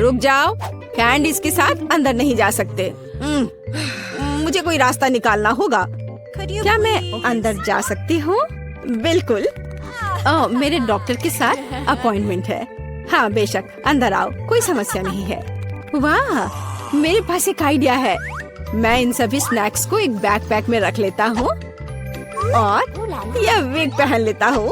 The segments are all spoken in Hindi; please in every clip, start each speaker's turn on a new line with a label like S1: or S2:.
S1: रुक जाओ, कैंडीज के साथ अंदर नहीं जा सकते। मुझे कोई रास्ता निकालना होगा। क्या मैं अंदर जा सकती हूँ? बिल्कुल। मेरे डॉक्टर के साथ अपॉइंटमेंट है। हाँ बेशक, अंदर आओ, कोई समस्या नहीं है। वाह, मेरे पास एक आइडिया है। मैं इन सभी स्नैक्स को एक बैकपैक में रख लेता हूँ और यह विग पहन लेता हूँ।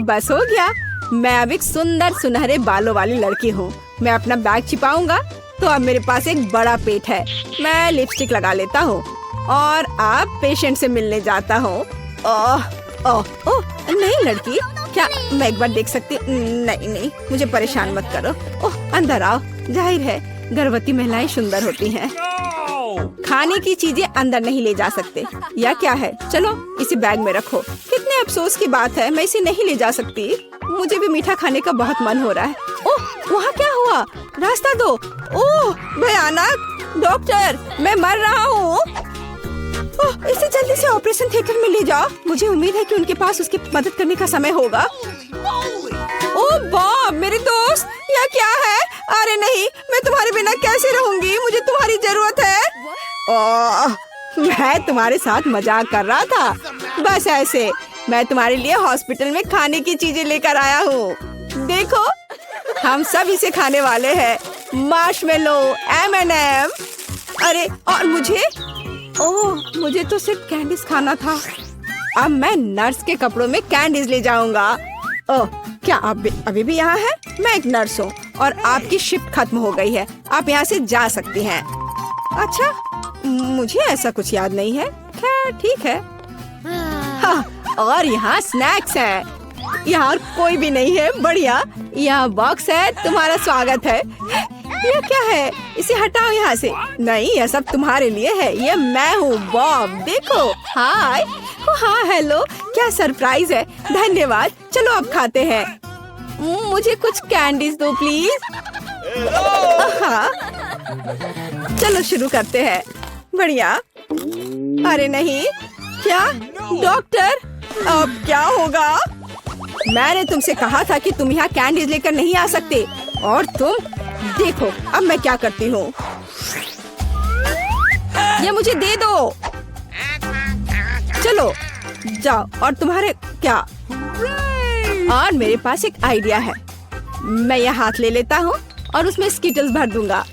S1: बस हो गया, मैं अब एक सुंदर सुनहरे बालों वाली लड़की हूँ। मैं अपना बैग छिपाऊंगा तो अब मेरे पास एक बड़ा पेट है। मैं लिपस्टिक लगा लेता हूँ और अब पेशेंट से मिलने जाता हूँ। ओह ओह ओह, नहीं लड़की, क्या मैं एक बार देख सकती? नहीं, मुझे परेशान मत करो। ओह, अंदर आओ। जाहिर है गर्भवती महिलाएं सुंदर होती हैं। खाने की चीजें अंदर नहीं ले जा सकते। या क्या है? चलो इसे बैग में रखो। कितने अफसोस की बात है, मैं इसे नहीं ले जा सकती। मुझे भी मीठा खाने का बहुत मन हो रहा है। ओह, वहाँ क्या हुआ? रास्ता दो। ओह भयानक! डॉक्टर, मैं मर रहा हूँ। इसे जल्दी से ऑपरेशन थिएटर में ले जाओ। मुझे उम्मीद है कि उनके पास उसकी मदद करने का समय होगा। ओह बॉब, मेरे दोस्त, यह क्या है? अरे नहीं, मैं तुम्हारे बिना कैसे रहूंगी? मुझे तुम्हारी जरूरत है। ओह, मैं तुम्हारे साथ मजाक कर रहा था। बस ऐसे, मैं तुम्हारे लिए हॉस्पिटल में खाने की चीजें लेकर आया हूँ। देखो, हम सब इसे खाने वाले हैं। Marshmallow, M&M। अरे और मुझे? ओह, मुझे तो सिर्फ कैंडीज खाना था। अब मैं नर्स के कपड़ों में कैंडीज ले जाऊंगा। ओह, क्या आप अभी भी यहाँ हैं? मैं एक नर्स हूँ और आपकी शिफ्ट खत्म हो गई है। आप यहाँ से जा सकती हैं। अच्छा, मुझे ऐसा कुछ याद नहीं है। खैर ठीक है। हाँ, और यहाँ स्नैक्स हैं। यहाँ और कोई भी नहीं है। बढ़िया, यहाँ बॉक्स है। तुम्हारा स्वागत है। यह क्या है? इसे हटाओ यहाँ से। नहीं, यह सब तुम्हारे लिए है। ये मैं हूँ बॉब। देखो, हाय। हाँ हेलो, क्या सरप्राइज है। धन्यवाद। चलो अब खाते हैं। मुझे कुछ कैंडीज दो प्लीज। हाँ, चलो शुरू करते हैं। बढ़िया। अरे नहीं, क्या डॉक्टर, अब क्या होगा? मैंने तुमसे कहा था कि तुम यहाँ कैंडीज लेकर नहीं आ सकते और तुम देखो अब मैं क्या करती हूँ। ये मुझे दे दो। चलो जाओ। और तुम्हारे क्या? और मेरे पास एक आइडिया है। मैं यह हाथ ले लेता हूँ और उसमें स्किटल्स भर दूंगा।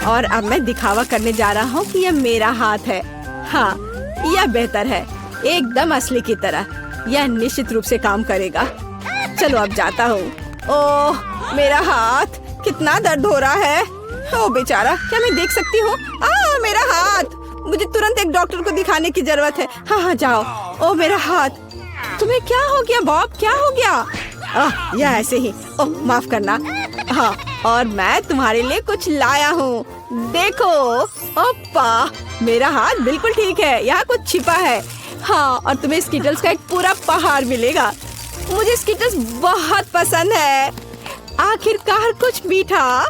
S1: और अब मैं दिखावा करने जा रहा हूँ कि यह मेरा हाथ है। हाँ, यह बेहतर है, एकदम असली की तरह। यह निश्चित रूप से काम करेगा। चलो अब जाता हूँ। ओह, मेरा हाथ, कितना दर्द हो रहा है। ओ बेचारा, क्या मैं देख सकती हूँ? मेरा हाथ, मुझे तुरंत एक डॉक्टर को दिखाने की जरूरत है। हाँ जाओ। ओ मेरा हाथ। तुम्हें क्या हो गया बॉब? क्या हो गया? यह ऐसे ही। ओह माफ करना। हाँ, और मैं तुम्हारे लिए कुछ लाया हूँ। देखो। ओप्पा, मेरा हाथ बिल्कुल ठीक है। यहाँ कुछ छिपा है। हाँ, और तुम्हें स्किटल्स का एक पूरा पहाड़ मिलेगा। मुझे स्किटल्स बहुत पसंद है। आखिरकार कुछ मीठा।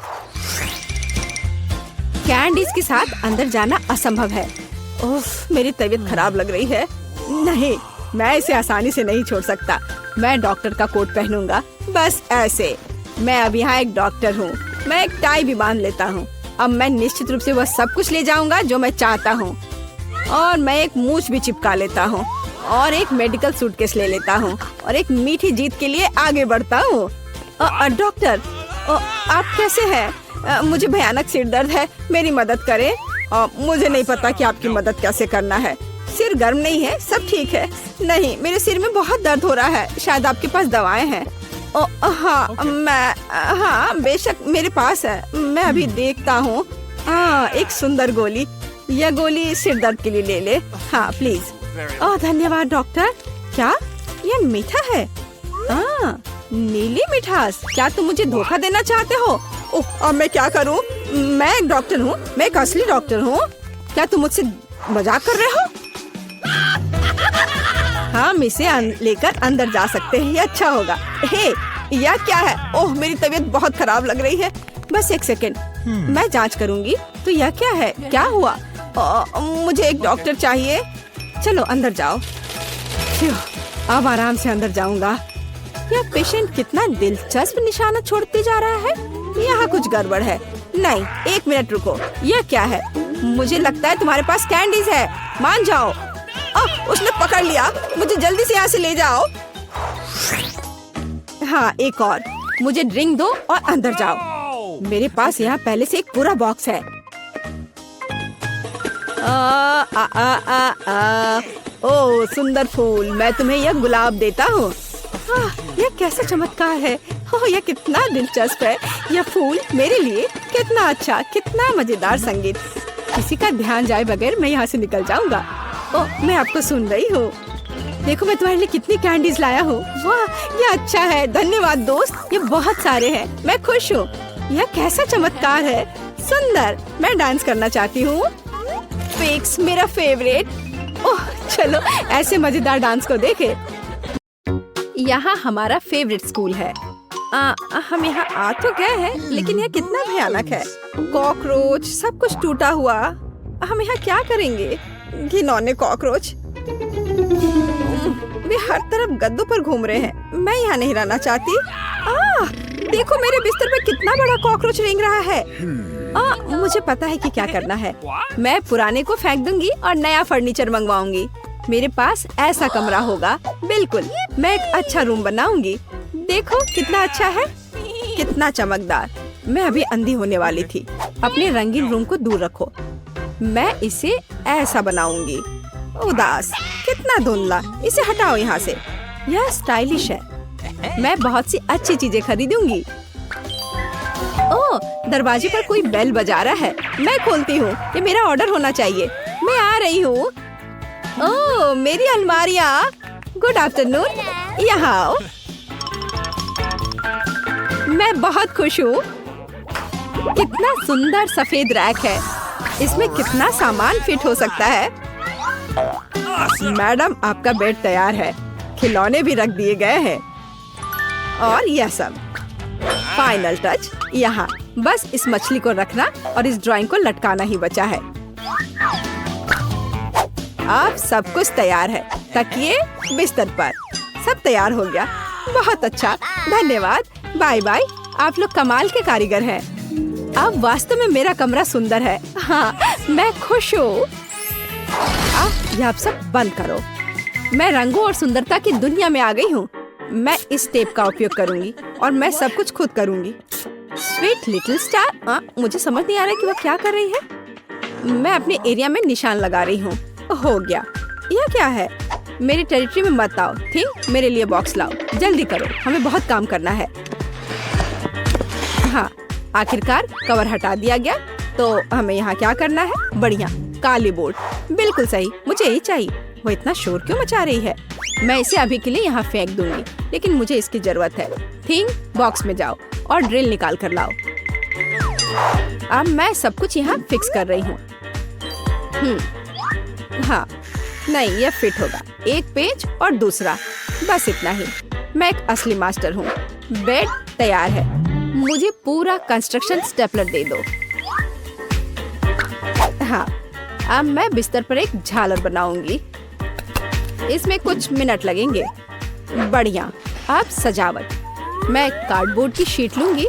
S1: कैंडीज के साथ अंदर जाना असंभव है। उफ, मेरी तबीयत खराब लग रही है। नहीं, मैं इसे आसानी से नहीं छोड़ सकता। मैं डॉक्टर का कोट पहनूंगा। बस ऐसे। मैं अब यहाँ एक डॉक्टर हूँ। मैं एक टाई भी बांध लेता हूँ। अब मैं निश्चित रूप से वह सब कुछ ले जाऊंगा जो मैं चाहता हूँ। और मैं एक मूछ भी चिपका लेता हूँ और एक मेडिकल सूटकेस ले लेता हूँ और एक मीठी जीत के लिए आगे बढ़ता हूँ। डॉक्टर, आप कैसे हैं? मुझे भयानक सिर दर्द है, मेरी मदद करें। मुझे नहीं पता कि आपकी मदद कैसे करना है। सिर गर्म नहीं है, सब ठीक है। नहीं, मेरे सिर में बहुत दर्द हो रहा है। शायद आपके पास दवाएं हैं? हाँ बेशक मेरे पास है। मैं अभी देखता हूँ। एक सुंदर गोली। यह गोली सिर दर्द के लिए ले ले। हाँ प्लीज। धन्यवाद डॉक्टर। क्या यह मीठा है? नीली मिठास। क्या तुम मुझे धोखा देना चाहते हो? अब मैं क्या करूं? मैं एक डॉक्टर हूं, मैं एक असली डॉक्टर हूं। क्या तुम मुझसे मजाक कर रहे हो? हम इसे लेकर अंदर जा सकते हैं, ये अच्छा होगा। हे, यह क्या है? ओह, मेरी तबीयत बहुत खराब लग रही है। बस एक सेकंड, मैं जांच करूंगी। तो यह क्या है? क्या हुआ? मुझे एक डॉक्टर चाहिए। चलो अंदर जाओ। अब आराम से अंदर जाऊंगा। यह पेशेंट कितना दिलचस्प निशाना छोड़ते जा रहा है। यहाँ कुछ गड़बड़ है। नहीं, 1 मिनट रुको, यह क्या है? मुझे लगता है तुम्हारे पास कैंडीज है। मान जाओ। उसने पकड़ लिया, मुझे जल्दी से यहाँ से ले जाओ। हाँ, एक और। मुझे ड्रिंक दो और अंदर जाओ। मेरे पास यहाँ पहले से एक पूरा बॉक्स है। ओह सुंदर फूल, मैं तुम्हें यह गुलाब देता हूँ। यह कैसा चमत्कार है। ओह यह कितना दिलचस्प है। यह फूल मेरे लिए कितना अच्छा, कितना मजेदार संगीत। किसी का ध्यान जाए बगैर मैं यहाँ से निकल जाऊंगा। ओह मैं आपको सुन रही हूँ। देखो मैं तुम्हारे लिए कितनी कैंडीज लाया हूँ। वाह यह अच्छा है, धन्यवाद दोस्त। ये बहुत सारे हैं, मैं खुश हूँ। यह कैसा चमत्कार है, सुंदर। मैं डांस करना चाहती हूँ। फिक्स मेरा फेवरेट। ओह चलो ऐसे मजेदार डांस को देखे। यहाँ हमारा फेवरेट स्कूल है। हम यहाँ आ तो गए हैं, लेकिन यह कितना भयानक है। कॉकरोच, सब कुछ टूटा हुआ। हम यहाँ क्या करेंगे? घिनौने कॉकरोच, वे हर तरफ गद्दों पर घूम रहे हैं। मैं यहाँ नहीं रहना चाहती। देखो मेरे बिस्तर पे कितना बड़ा कॉकरोच रेंग रहा है। मुझे पता है कि क्या करना है। मैं पुराने को फेंक दूंगी और नया फर्नीचर मंगवाऊंगी। मेरे पास ऐसा कमरा होगा। बिल्कुल, मैं एक अच्छा रूम बनाऊंगी। देखो कितना अच्छा है, कितना चमकदार। मैं अभी अंधी होने वाली थी। अपने रंगीन रूम को दूर रखो। मैं इसे ऐसा बनाऊंगी। उदास, कितना धुंधला। इसे हटाओ यहाँ से। यह स्टाइलिश है। मैं बहुत सी अच्छी चीजें खरीदूंगी। ओह, दरवाजे पर कोई बेल बजा रहा है। मैं खोलती हूँ। ये मेरा ऑर्डर होना चाहिए। मैं आ रही हूँ। ओह, मेरी अलमारियाँ। गुड आफ्टरनून, यहाँ आओ। मैं बहुत खुश हूँ। कितना सुंदर सफेद रैक है। इसमें कितना सामान फिट हो सकता है। मैडम, आपका बेड तैयार है। खिलौने भी रख दिए गए हैं। और यह सब फाइनल टच यहाँ। बस इस मछली को रखना और इस ड्राइंग को लटकाना ही बचा है। अब सब कुछ तैयार है। तकिए, बिस्तर पर, सब तैयार हो गया। बहुत अच्छा, धन्यवाद। Bye bye. आप लोग कमाल के कारीगर हैं। अब वास्तव में मेरा कमरा सुंदर है। हाँ, मैं खुश हूँ। यह आप सब बंद करो। मैं रंगों और सुंदरता की दुनिया में आ गई हूँ। मैं इस टेप का उपयोग करूंगी और मैं सब कुछ खुद करूंगी। स्वीट लिटिल स्टार, मुझे समझ नहीं आ रहा कि वह क्या कर रही है। मैं अपने एरिया में निशान लगा रही हूँ। हो गया। यह क्या है? मेरी टेरिटरी में मत आओ। ठीक, मेरे लिए बॉक्स लाओ। जल्दी करो, हमें बहुत काम करना है। हाँ, आखिरकार कवर हटा दिया गया। तो हमें यहाँ क्या करना है? बढ़िया, काली बोर्ड। बिल्कुल सही, मुझे यही चाहिए। वो इतना शोर क्यों मचा रही है? मैं इसे अभी के लिए यहाँ फेंक दूंगी, लेकिन मुझे इसकी जरूरत है। थिंग, बॉक्स में जाओ और ड्रिल निकाल कर लाओ। अब मैं सब कुछ यहाँ फिक्स कर रही हूँ। हाँ, नहीं, यह फिट होगा। एक पेज और दूसरा, बस इतना ही। मैं एक असली मास्टर हूँ। बेड तैयार है। मुझे पूरा कंस्ट्रक्शन स्टेपलर दे दो। हाँ, अब मैं बिस्तर पर एक झालर बनाऊंगी। इसमें कुछ मिनट लगेंगे। बढ़िया। अब सजावट। मैं कार्डबोर्ड की शीट लूंगी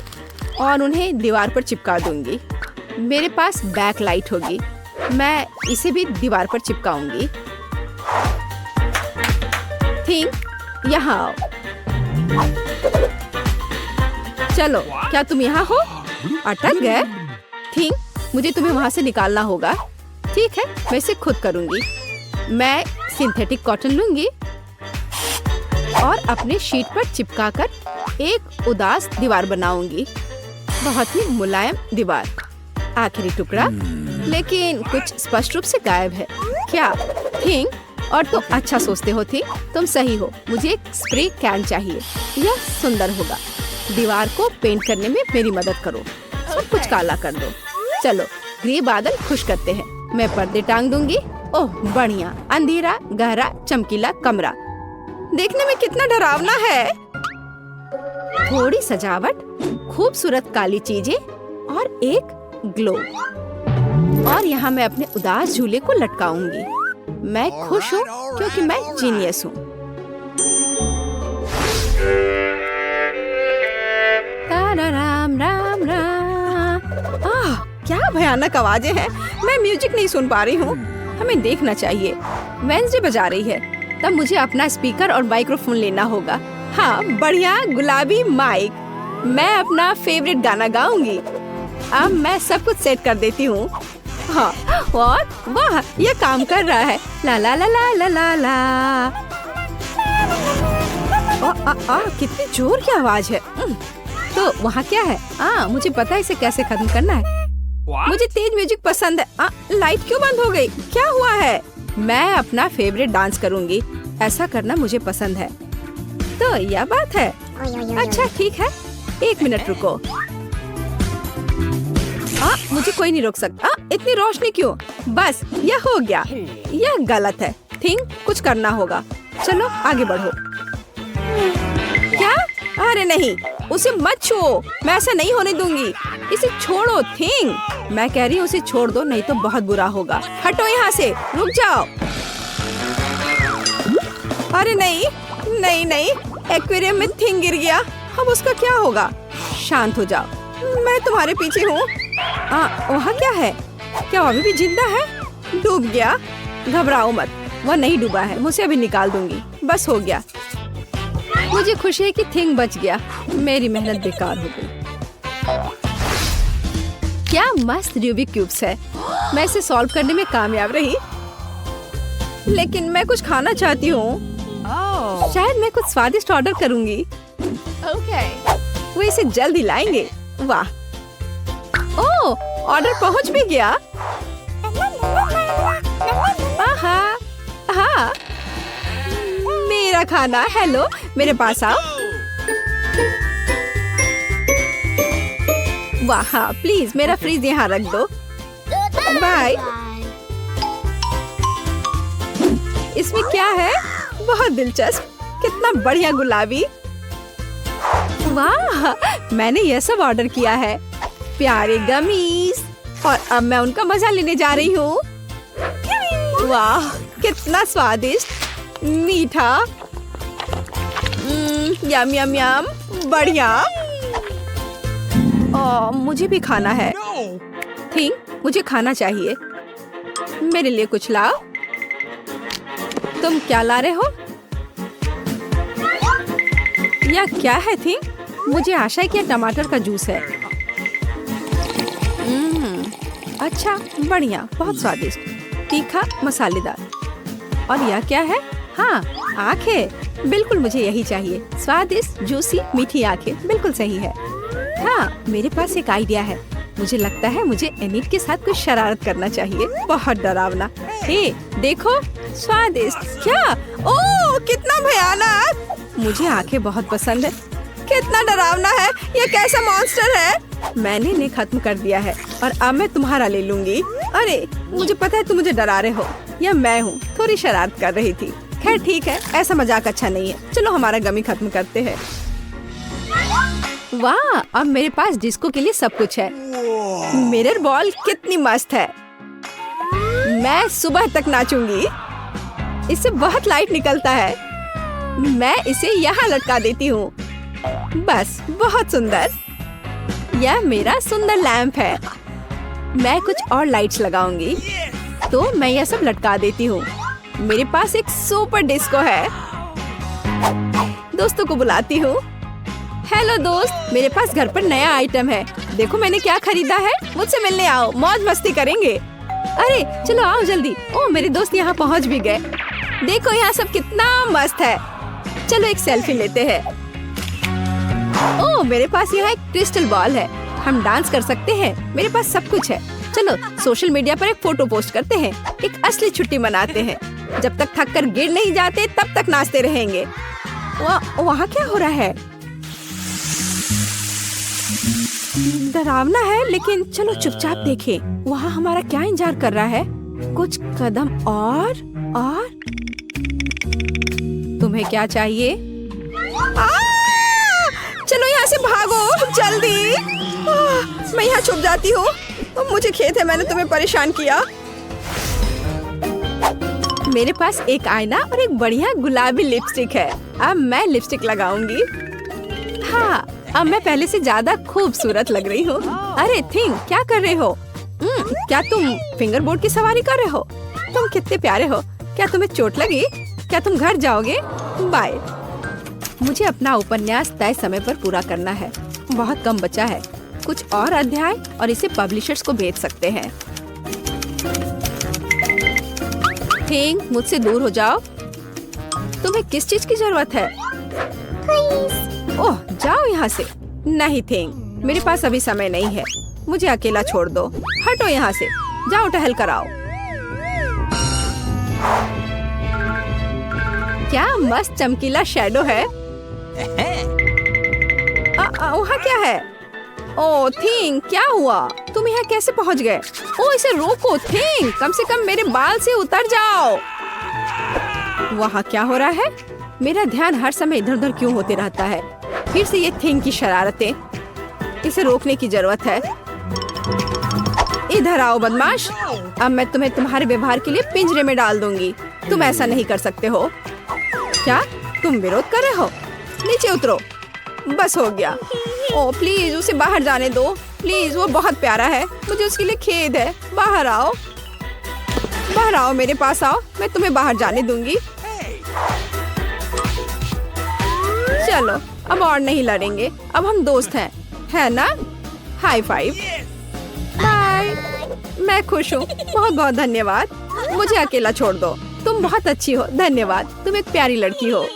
S1: और उन्हें दीवार पर चिपका दूंगी। मेरे पास बैक लाइट होगी। मैं इसे भी दीवार पर चिपकाऊंगी। थिंक, यहाँ आओ। चलो, क्या तुम यहाँ हो? अटक गए? थिंक, मुझे तुम्हें वहाँ से निकालना होगा। ठीक है, मैं इसे खुद करूंगी। मैं सिंथेटिक कॉटन लूंगी और अपने शीट पर चिपकाकर एक उदास दीवार बनाऊंगी। बहुत ही मुलायम दीवार। आखिरी टुकड़ा, लेकिन कुछ स्पष्ट रूप से गायब है। क्या? थिंक, और तुम अच्छा सोचते हो। थी, तुम सही हो। मुझे एक स्प्रे कैन चाहिए। यह सुंदर होगा। दीवार को पेंट करने में मेरी मदद करो। सब कुछ काला कर दो। चलो, ग्रे बादल खुश करते हैं। मैं पर्दे टांग दूंगी। ओह बढ़िया, अंधेरा, गहरा, चमकीला कमरा। देखने में कितना डरावना है। थोड़ी सजावट, खूबसूरत काली चीजें और एक ग्लो। और यहाँ मैं अपने उदास झूले को लटकाऊंगी। मैं खुश हूँ क्योंकि मैं जीनियस हूँ। राम राम राम। भयानक आवाजें हैं। मैं म्यूजिक नहीं सुन पा रही हूँ। हमें देखना चाहिए। वेंसडे बजा रही है, तब मुझे अपना स्पीकर और माइक्रोफोन लेना होगा। हाँ, बढ़िया गुलाबी माइक। मैं अपना फेवरेट गाना गाऊंगी। अब मैं सब कुछ सेट कर देती हूँ। हाँ, और वाह, ये काम कर रहा है। ला ला ला ला ला ला ला। कितनी जोर की आवाज है। तो वहाँ क्या है? मुझे पता है इसे कैसे खत्म करना है। मुझे तेज म्यूजिक पसंद है। लाइट क्यों बंद हो गई? क्या हुआ है? मैं अपना फेवरेट डांस करूंगी। ऐसा करना मुझे पसंद है। तो यह बात है। अच्छा ठीक है, 1 मिनट रुको। मुझे कोई नहीं रोक सकता। इतनी रोशनी क्यों? बस यह हो गया। यह गलत है। थिंक कुछ करना होगा। चलो आगे बढ़ो। क्या? अरे नहीं, उसे मत छुओ। मैं ऐसा नहीं होने दूंगी। इसे छोड़ो थिंक। मैं कह रही हूँ उसे छोड़ दो, नहीं तो बहुत बुरा होगा। हटो यहाँ से, रुक जाओ। अरे नहीं नहीं नहीं, एक्वेरियम में थिंग गिर गया। अब उसका क्या होगा? शांत हो जाओ, मैं तुम्हारे पीछे हूँ। वहाँ क्या है? क्या वो अभी भी जिंदा है? डूब गया? घबराओ मत, वह नहीं डूबा है। मुझे अभी निकाल दूंगी। बस हो गया। मुझे खुशी है कि थिंग बच गया। मेरी मेहनत बेकार हो गई। क्या मस्त रूबिक क्यूब्स है। मैं इसे सॉल्व करने में कामयाब रही, लेकिन मैं कुछ खाना चाहती हूँ। शायद मैं कुछ स्वादिष्ट ऑर्डर करूंगी। वो इसे जल्दी लाएंगे। वाह, ओह, ऑर्डर पहुंच भी गया। हाँ, मेरा खाना। हेलो, मेरे पास आओ। वाह, हाँ, प्लीज मेरा फ्रिज यहाँ रख दो। बाय। इसमें क्या है? बहुत दिलचस्प। कितना बढ़िया गुलाबी। वाह, मैंने यह सब ऑर्डर किया है। प्यारे गमीज, और अब मैं उनका मजा लेने जा रही हूँ। वाह, कितना स्वादिष्ट, मीठा। यम यम यम, बढ़िया। मुझे भी खाना है। थिंक मुझे खाना चाहिए। मेरे लिए कुछ लाओ। तुम क्या ला रहे हो? यह क्या है थिंक? मुझे आशा है कि यह टमाटर का जूस है। अच्छा, बढ़िया, बहुत स्वादिष्ट, तीखा, मसालेदार। और यह क्या है? हाँ, आंखें। बिल्कुल मुझे यही चाहिए। स्वादिष्ट, जूसी, मीठी आंखें। बिल्कुल सही है। हाँ, मेरे पास एक आइडिया है। मुझे लगता है मुझे एनिट के साथ कुछ शरारत करना चाहिए। बहुत डरावना। हे, देखो, स्वादिष्ट। क्या? ओह, कितना भयानक। मुझे आंखें बहुत पसंद है। कितना डरावना है। यह कैसा मॉन्स्टर है? मैंने इन्हें खत्म कर दिया है और अब मैं तुम्हारा ले लूंगी। अरे, मुझे पता है तुम मुझे डरा रहे हो। यह मैं हूँ, थोड़ी शरारत कर रही थी। खैर ठीक है, ऐसा मजाक अच्छा नहीं है। चलो हमारा गमी खत्म करते हैं। वाह, अब मेरे पास डिस्को के लिए सब कुछ है। मिरर बॉल कितनी मस्त है। मैं सुबह तक नाचूंगी। इससे बहुत लाइट निकलता है। मैं इसे यहाँ लटका देती हूँ। बस, बहुत सुंदर। यह मेरा सुंदर लैंप है। मैं कुछ और लाइट्स लगाऊंगी। तो मैं यह सब लटका देती हूँ। मेरे पास एक सुपर डिस्को है। दोस्तों को बुलाती हूँ। हेलो दोस्त, मेरे पास घर पर नया आइटम है। देखो मैंने क्या खरीदा है। मुझसे मिलने आओ, मौज मस्ती करेंगे। अरे चलो आओ जल्दी। ओह, मेरे दोस्त यहाँ पहुँच भी गए। देखो यहाँ सब कितना मस्त है। चलो एक सेल्फी लेते हैं। ओह, मेरे पास यहाँ एक क्रिस्टल बॉल है। हम डांस कर सकते हैं। मेरे पास सब कुछ है। चलो सोशल मीडिया पर एक फोटो पोस्ट करते हैं। एक असली छुट्टी मनाते हैं। जब तक थक कर गिर नहीं जाते तब तक नाचते रहेंगे। वहाँ क्या हो रहा है? डरावना है, लेकिन चलो चुपचाप देखें। वहाँ हमारा क्या इंतजार कर रहा है? कुछ कदम और तुम्हें क्या चाहिए? चलो यहाँ से भागो जल्दी। मैं यहाँ छुप जाती हूँ। मुझे खेद है मैंने तुम्हें परेशान किया। मेरे पास एक आईना और एक बढ़िया गुलाबी लिपस्टिक है। अब मैं लिपस्टिक लगाऊंगी। हाँ, अब मैं पहले से ज्यादा खूबसूरत लग रही हूँ। अरे थिंग, क्या कर रहे हो? क्या तुम फिंगर बोर्ड की सवारी कर रहे हो? तुम कितने प्यारे हो। क्या तुम्हें चोट लगी? क्या तुम घर जाओगे? बाय। मुझे अपना उपन्यास तय समय पर पूरा करना है। बहुत कम बचा है। कुछ और अध्याय और इसे पब्लिशर्स को भेज सकते हैं। थिंग, मुझसे दूर हो जाओ। तुम्हें किस चीज की जरूरत है? ओह, जाओ यहाँ से। नहीं थिंग, मेरे पास अभी समय नहीं है। मुझे अकेला छोड़ दो। हटो यहाँ से। जाओ टहल कर आओ। क्या मस्त चमकीला शैडो है। वहाँ क्या है? ओह थिंग, क्या हुआ? तुम यहाँ कैसे पहुँच गए? ओह, इसे रोको थिंग, कम से कम मेरे बाल से उतर जाओ। वहाँ क्या हो रहा है? मेरा ध्यान हर समय इधर उधर क्यों होते रहता है? फिर से ये थिंग की शरारतें। इसे रोकने की जरूरत है। इधर आओ बदमाश। अब मैं तुम्हें तुम्हारे व्यवहार के लिए पिंजरे में डाल दूंगी। तुम ऐसा नहीं कर सकते हो। क्या तुम विरोध कर रहे हो? नीचे उतरो। बस हो गया। ओह प्लीज, उसे बाहर जाने दो प्लीज। वो बहुत प्यारा है। मुझे उसके लिए खेद है। बाहर आओ, बाहर आओ, मेरे पास आओ। मैं तुम्हें बाहर जाने दूंगी। चलो, अब और नहीं लड़ेंगे। अब हम दोस्त हैं, है ना? High five. बाय। मैं खुश हूँ। बहुत बहुत धन्यवाद। मुझे अकेला छोड़ दो। तुम बहुत अच्छी हो। धन्यवाद। तुम एक प्यारी लड़की हो।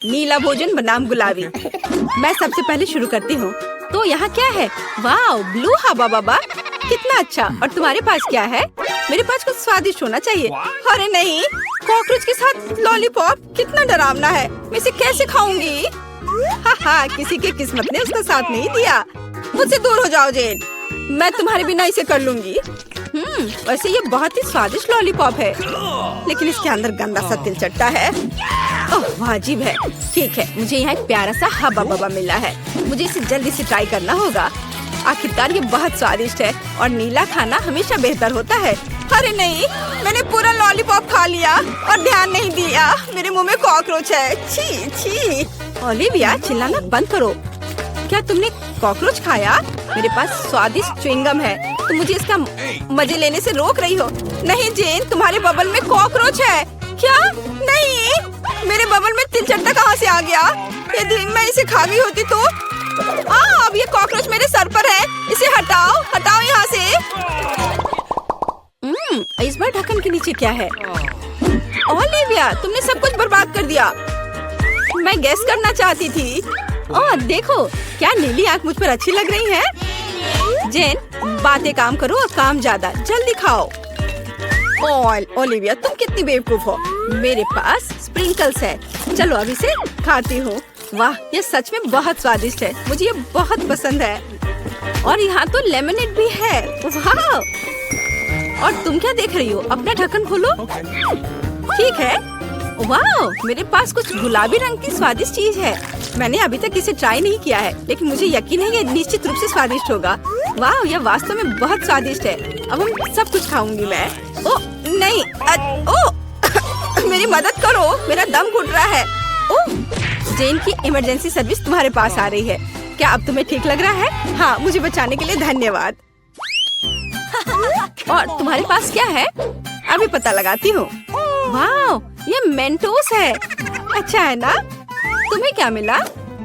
S1: नीला भोजन बनाम गुलाबी। मैं सबसे पहले शुरू करती हूँ। तो यहाँ क्या है? वाओ, ब्लू हवा बाबा, कितना अच्छा। और तुम्हारे पास क्या है? मेरे पास कुछ स्वादिष्ट होना चाहिए। अरे नहीं, कॉकरोच के साथ लॉलीपॉप, कितना डरावना है। मैं इसे कैसे खाऊंगी? हाँ, किसी की किस्मत ने उसका साथ नहीं दिया। मुझसे दूर हो जाओ जेन। मैं तुम्हारे बिना इसे कर लूंगी। वैसे ये बहुत ही स्वादिष्ट लॉलीपॉप है, लेकिन इसके अंदर गंदा सा तिलचट्टा है। ओह, वाजिब है। ठीक है, मुझे यहाँ एक प्यारा सा हब्बा बब्बा मिला है। मुझे इसे जल्दी से ट्राई करना होगा। आखिरकार ये बहुत स्वादिष्ट है और नीला खाना हमेशा बेहतर होता है। अरे नहीं, मैंने पूरा लॉलीपॉप खा लिया और ध्यान नहीं दिया। मेरे मुंह में कॉकरोच है। छी छी। ओलिविया, चिल्लाना बंद करो। क्या तुमने कॉकरोच खाया? मेरे पास स्वादिष्ट च्युइंगम है। तुम मुझे इसका मजे लेने से रोक रही हो। नहीं जेन, तुम्हारे बबल में कॉकरोच है। क्या? नहीं, मेरे बबल में तिलचट्टा कहाँ से आ गया? यदि मैं इसे खा गई होती तो। अब ये कॉकरोच मेरे सर पर है। इसे हटाओ, हटाओ यहाँ से। इस बार ढक्कन के नीचे क्या है? ओलिविया, तुमने सब कुछ बर्बाद कर दिया। मैं गेस करना चाहती थी। ओह देखो, क्या नीली आंख मुझ पर अच्छी लग रही है। जेन, बातें काम करो और काम ज्यादा। जल्दी खाओ। ओलिविया, तुम कितनी बेवकूफ हो। मेरे पास स्प्रिंकल्स है। चलो अब इसे खाती हूँ। वाह, ये सच में बहुत स्वादिष्ट है। मुझे ये बहुत पसंद है। और यहाँ तो लेमनेड भी है। वाह! और तुम क्या देख रही हो? अपना ढक्कन खोलो। ठीक है। वाह, मेरे पास कुछ गुलाबी रंग की स्वादिष्ट चीज है। मैंने अभी तक इसे ट्राई नहीं किया है, लेकिन मुझे यकीन है ये निश्चित रूप से स्वादिष्ट होगा। वाह, यह वास्तव में बहुत स्वादिष्ट है। अब हम सब कुछ खाऊंगी मैं। ओह नहीं, ओह मेरी मदद करो, मेरा दम घुट रहा है। ओह, जेन की इमरजेंसी सर्विस तुम्हारे पास आ रही है। क्या अब तुम्हें ठीक लग रहा है? हाँ, मुझे बचाने के लिए धन्यवाद। और तुम्हारे पास क्या है? अभी पता लगाती हूँ। वाह, ये मेंटोस है। अच्छा है ना? तुम्हें क्या मिला?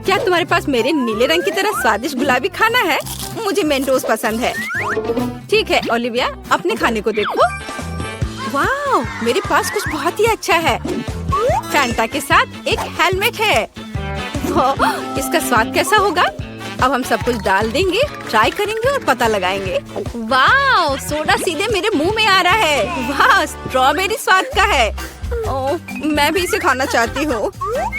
S1: क्या तुम्हारे पास मेरे नीले रंग की तरह स्वादिष्ट गुलाबी खाना है? मुझे मेंटोस पसंद है। ठीक है ओलिविया, अपने खाने को देखो। वाह, मेरे पास कुछ बहुत ही अच्छा है। फैंटा के साथ एक हेलमेट है। इसका स्वाद कैसा होगा? अब हम सब कुछ डाल देंगे, ट्राई करेंगे और पता लगाएंगे। वाह, सोडा सीधे मेरे मुंह में आ रहा है। वाह, स्ट्रॉबेरी स्वाद का है। ओह, मैं भी इसे खाना चाहती हूँ।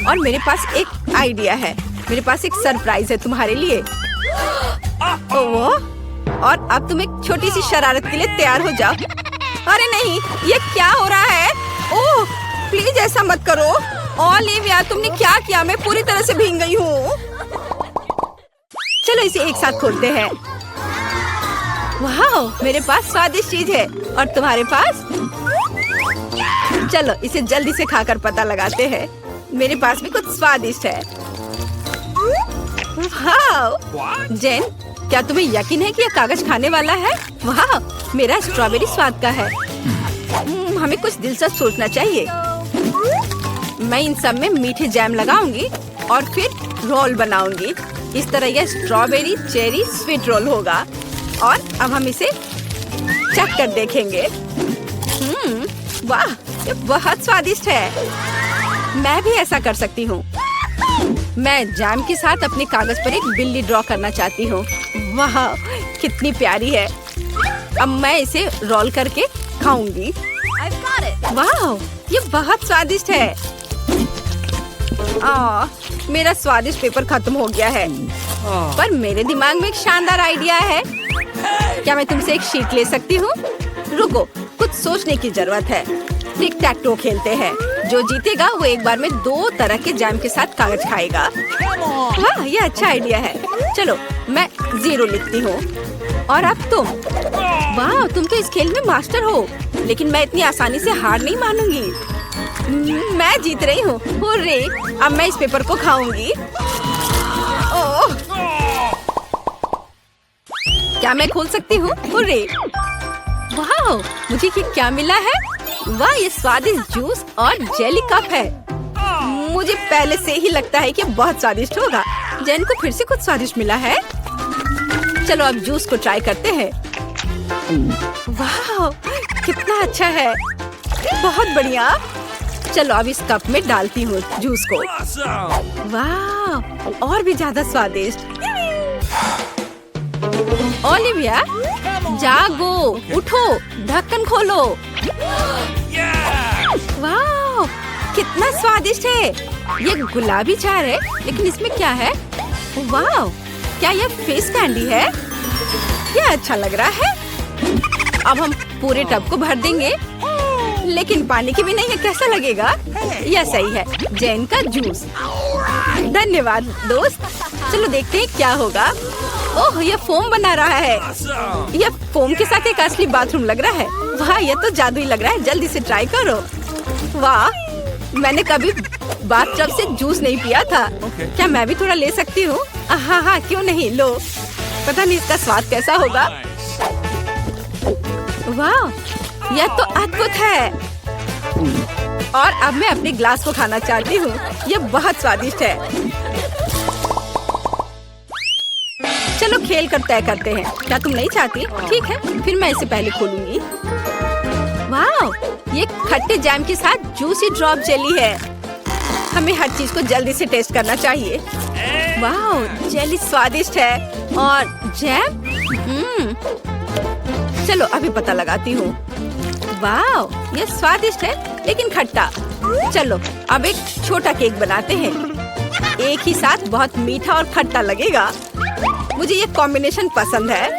S1: और मेरे पास एक आइडिया है। मेरे पास एक सरप्राइज है तुम्हारे लिए। ओह, और अब तुम एक छोटी सी शरारत के लिए तैयार हो जाओ। अरे नहीं, ये क्या हो रहा है? ओह, प्लीज ऐसा मत करो। ओलिविया, तुमने क्या किया? मैं पूरी तरह से भीग गई हूँ। चलो इसे एक साथ खोलते हैं। वाह, मेरे पास स्वादिष्ट चीज है और तुम्हारे पास? चलो इसे जल्दी से खाकर पता लगाते हैं। मेरे पास भी कुछ स्वादिष्ट है। वाह, जेन, क्या तुम्हें यकीन है कि यह कागज खाने वाला है? वाह, मेरा स्ट्रॉबेरी स्वाद का है। हमें कुछ दिलचस्प सोचना चाहिए। मैं इन सब में मीठे जैम लगाऊंगी और फिर रोल बनाऊंगी। इस तरह यह स्ट्रॉबेरी चेरी स्वीट रोल होगा। और अब हम इसे चख कर देखेंगे। वाह, ये बहुत स्वादिष्ट है। मैं भी ऐसा कर सकती हूँ। मैं जैम के साथ अपने कागज पर एक बिल्ली ड्रॉ करना चाहती हूँ। वाह, कितनी प्यारी है। अब मैं इसे रोल करके खाऊंगी। वाह, ये बहुत स्वादिष्ट है। मेरा स्वादिष्ट पेपर खत्म हो गया है। पर मेरे दिमाग में एक शानदार आइडिया है। क्या मैं तुमसे एक शीट ले सकती हूँ? रुको, कुछ सोचने की जरूरत है। टिक टैक टो खेलते हैं। जो जीतेगा वो एक बार में 2 तरह के जैम के साथ कागज खाएगा। वाह, ये अच्छा आइडिया है। चलो, मैं 0 लिखती हूँ। और अब तुम। वाह, तुम तो इस खेल में मास्टर हो। लेकिन मैं इतनी आसानी से हार नहीं मानूंगी। मैं जीत रही हूँ। हुर्रे, अब मैं इस पेपर को खाऊंगी। ओह, क्या मैं खोल सकती हूँ? हुर्रे! वाह, मुझे क्या मिला है? वाह, ये स्वादिष्ट जूस और जेली कप है। मुझे पहले से ही लगता है कि बहुत स्वादिष्ट होगा। जैन को फिर से कुछ स्वादिष्ट मिला है। चलो अब जूस को ट्राई करते हैं। वाह, कितना अच्छा है। बहुत बढ़िया। चलो अब इस कप में डालती हूँ जूस को। वाह, और भी ज्यादा स्वादिष्ट। ओलिविया, जागो, उठो, ढक्कन खोलो। वाह, कितना स्वादिष्ट है। ये गुलाबी चार है, लेकिन इसमें क्या है? वाह, क्या यह फेस कैंडी है? यह अच्छा लग रहा है। अब हम पूरे टब को भर देंगे। लेकिन पानी के बिना यह कैसा लगेगा? यह सही है, जैन का जूस। धन्यवाद दोस्त। चलो देखते हैं क्या होगा। ओह, यह फोम बना रहा है। यह फोम के साथ एक असली बाथरूम लग रहा है। वाह, यह तो जादुई लग रहा है। जल्दी से ट्राई करो। वाह, मैंने कभी बाथटब से जूस नहीं पिया था। क्या मैं भी थोड़ा ले सकती हूँ? हाँ, क्यों नहीं, लो। पता नहीं इसका स्वाद कैसा होगा। वाह, यह तो अद्भुत है। और अब मैं अपने ग्लास को खाना चाहती हूँ। यह बहुत स्वादिष्ट है। चलो खेल कर तय करते हैं। क्या तुम नहीं चाहती? ठीक है, फिर मैं इसे पहले खोलूंगी। वाह, ये खट्टे जैम के साथ जूसी ड्रॉप जेली है। हमें हर चीज को जल्दी से टेस्ट करना चाहिए। वाह, जेली स्वादिष्ट है। और जैम, चलो अभी पता लगाती हूँ। वाह, ये स्वादिष्ट है लेकिन खट्टा। चलो अब एक छोटा केक बनाते हैं। एक ही साथ बहुत मीठा और खट्टा लगेगा। मुझे ये कॉम्बिनेशन पसंद है।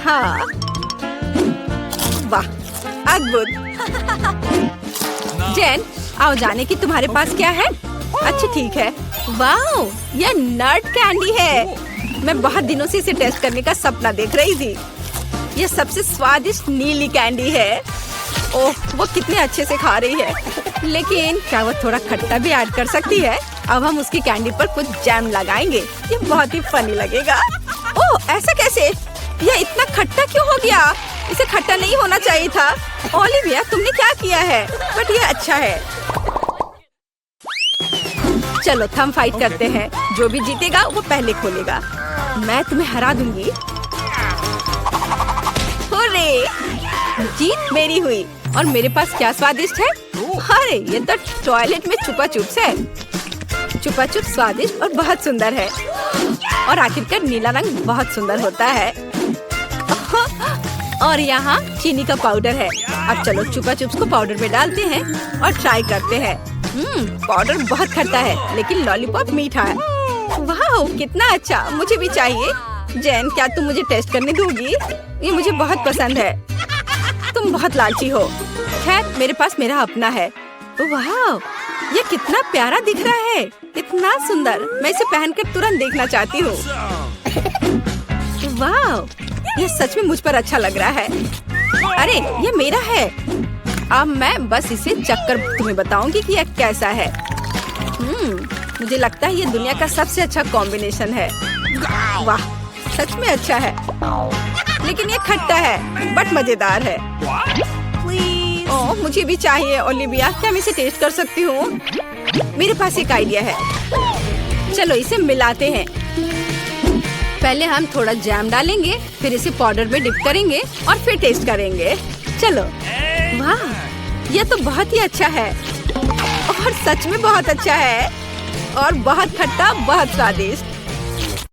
S1: हाँ, वाह, अद्भुत। जैन, आओ जाने की तुम्हारे पास क्या है? अच्छा ठीक है। वाह, यह नट कैंडी है। मैं बहुत दिनों से इसे टेस्ट करने का सपना देख रही थी। यह सबसे स्वादिष्ट नीली कैंडी है। ओह, वो कितने अच्छे से खा रही है। लेकिन क्या वो थोड़ा खट्टा भी ऐड कर सकती है? अब हम उसकी कैंडी पर कुछ जैम लगाएंगे। ये बहुत ही फनी लगेगा। ओह, ऐसा कैसे? यह इतना खट्टा क्यों हो गया? इसे खट्टा नहीं होना चाहिए था। ओलिविया, तुमने क्या किया है? बट ये अच्छा है। चलो थंब फाइट करते हैं। जो भी जीतेगा वो पहले खोलेगा। मैं तुम्हें हरा दूंगी। हुर्रे! जीत मेरी हुई। और मेरे पास क्या स्वादिष्ट है? अरे, ये तो टॉयलेट में छुपा चुप्स है। छुपा चुप्स स्वादिष्ट और बहुत सुंदर है। और आखिरकार नीला रंग बहुत सुंदर होता है। और यहाँ चीनी का पाउडर है। अब चलो छुपा चुप्स को पाउडर में डालते हैं और ट्राई करते हैं। पाउडर बहुत खट्टा है लेकिन लॉलीपॉप मीठा है। वाह, कितना अच्छा, मुझे भी चाहिए। जैन, क्या तुम मुझे टेस्ट करने दोगी? ये मुझे बहुत पसंद है। तुम बहुत लालची हो। खैर, मेरे पास मेरा अपना है। वाह, ये कितना प्यारा दिख रहा है। इतना सुंदर। मैं इसे पहनकर तुरंत देखना चाहती हूँ। वाह, ये सच में मुझ पर अच्छा लग रहा है। अरे, ये मेरा है। अब मैं बस इसे चखकर तुम्हें बताऊंगी कि यह कैसा है। मुझे लगता है ये दुनिया का सबसे अच्छा कॉम्बिनेशन है। वाह, सच में अच्छा है, लेकिन ये खट्टा है बट मजेदार है। ओह, मुझे भी चाहिए ओलिविया। क्या मैं इसे टेस्ट कर सकती हूँ? मेरे पास एक आइडिया है, चलो इसे मिलाते हैं। पहले हम थोड़ा जैम डालेंगे, फिर इसे पाउडर में डिप करेंगे और फिर टेस्ट करेंगे। चलो। वाह, यह तो बहुत ही अच्छा है और सच में बहुत अच्छा है और बहुत खट्टा, बहुत स्वादिष्ट।